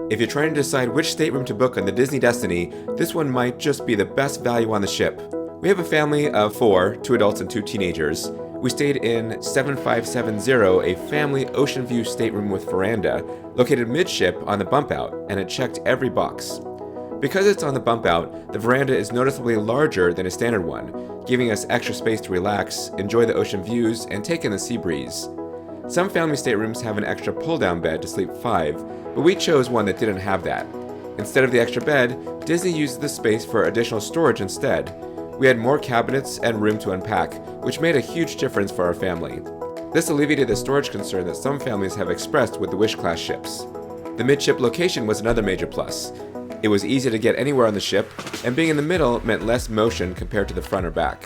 If you're trying to decide which stateroom to book on the Disney Destiny, this one might just be the best value on the ship. We have a family of 4, 2 adults and 2 teenagers. We stayed in 7570, a Family Oceanview Stateroom with veranda, located midship on the bump out, and it checked every box. Because it's on the bump out, the veranda is noticeably larger than a standard one, giving us extra space to relax, enjoy the ocean views, and take in the sea breeze. Some family staterooms have an extra pull-down bed to sleep 5, but we chose one that didn't have that. Instead of the extra bed, Disney used the space for additional storage instead. We had more cabinets and room to unpack, which made a huge difference for our family. This alleviated the storage concern that some families have expressed with the Wish-class ships. The midship location was another major plus. It was easy to get anywhere on the ship, and being in the middle meant less motion compared to the front or back.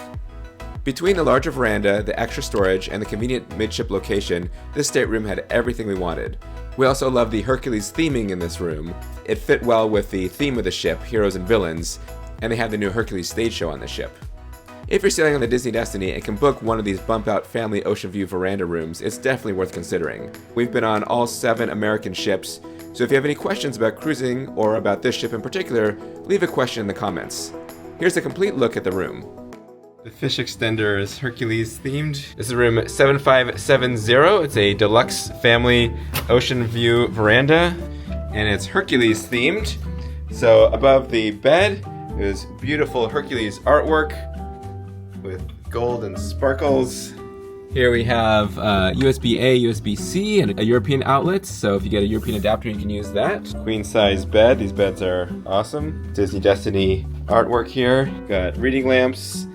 Between the larger veranda, the extra storage, and the convenient midship location, this stateroom had everything we wanted. We also loved the Hercules theming in this room. It fit well with the theme of the ship, Heroes and Villains, and they have the new Hercules stage show on the ship. If you're sailing on the Disney Destiny and can book one of these bump-out Family Oceanview veranda rooms, it's definitely worth considering. We've been on all 7 American ships, so if you have any questions about cruising or about this ship in particular, leave a question in the comments. Here's a complete look at the room. The fish extender is Hercules themed. This is room 7570. It's a deluxe Family Oceanview veranda, and it's Hercules themed. So above the bed is beautiful Hercules artwork with gold and sparkles. Here we have USB-A, USB-C, and a European outlet. So if you get a European adapter, you can use that. Queen size bed. These beds are awesome. Disney Destiny artwork here. Got reading lamps,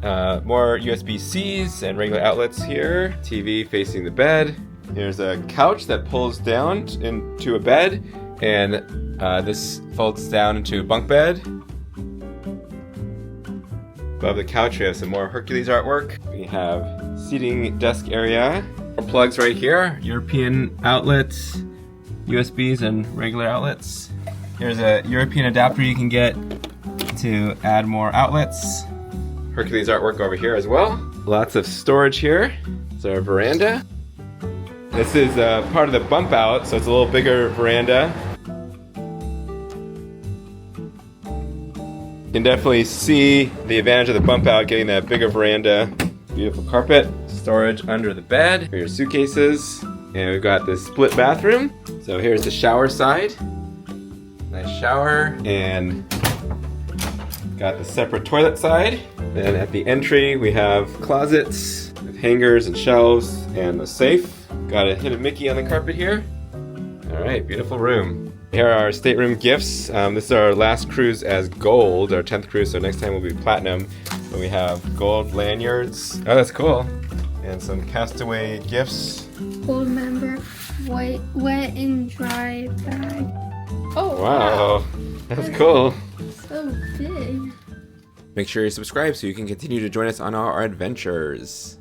more USB-Cs and regular outlets here. TV facing the bed. Here's a couch that pulls down into a bed, and this folds down into a bunk bed. Above the couch, we have some more Hercules artwork. We have seating desk area. More plugs right here. European outlets, USBs and regular outlets. Here's a European adapter you can get to add more outlets. Hercules artwork over here as well. Lots of storage here. It's our veranda. This is part of the bump out, so it's a little bigger veranda. You can definitely see the advantage of the bump out, getting that bigger veranda. Beautiful carpet, storage under the bed for your suitcases. And we've got this split bathroom. So here's the shower side. Nice shower, and got the separate toilet side. Then at the entry, we have closets with hangers and shelves and the safe. Got a hidden Mickey on the carpet here. All right, beautiful room. Here are our stateroom gifts. This is our last cruise as gold, our 10th cruise, so next time will be platinum. But we have gold lanyards. Oh, that's cool. And some castaway gifts. Gold member, white, wet and dry bag. Oh, wow. That's cool. So big. Make sure you subscribe so you can continue to join us on our adventures.